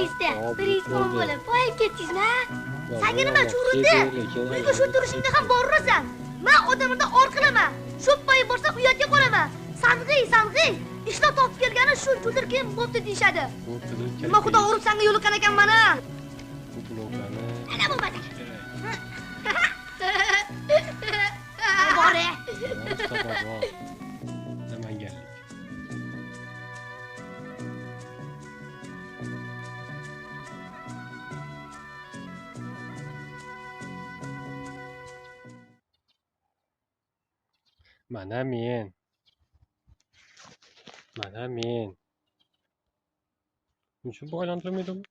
turingizda. Biringiz omon bo'lib, boyib ketdingizmi? Yo, Senga nima bo'lmadi. chuvrindi? Keling, Uyga shu turishingda ham borurasan. Men odamlardan or qilaman. Shu poyi borsam uyatga qolaman. Sang'iy. Ishlar topib kelgani shu kundir keyin bo'pti deyishadi. Nima xudo urib senga yo'liqqan ekan mana. Bu bloklarni Ana bo'lmadi. Bore. Namanganlik. Mana men. Shu aylantirmaydi bu.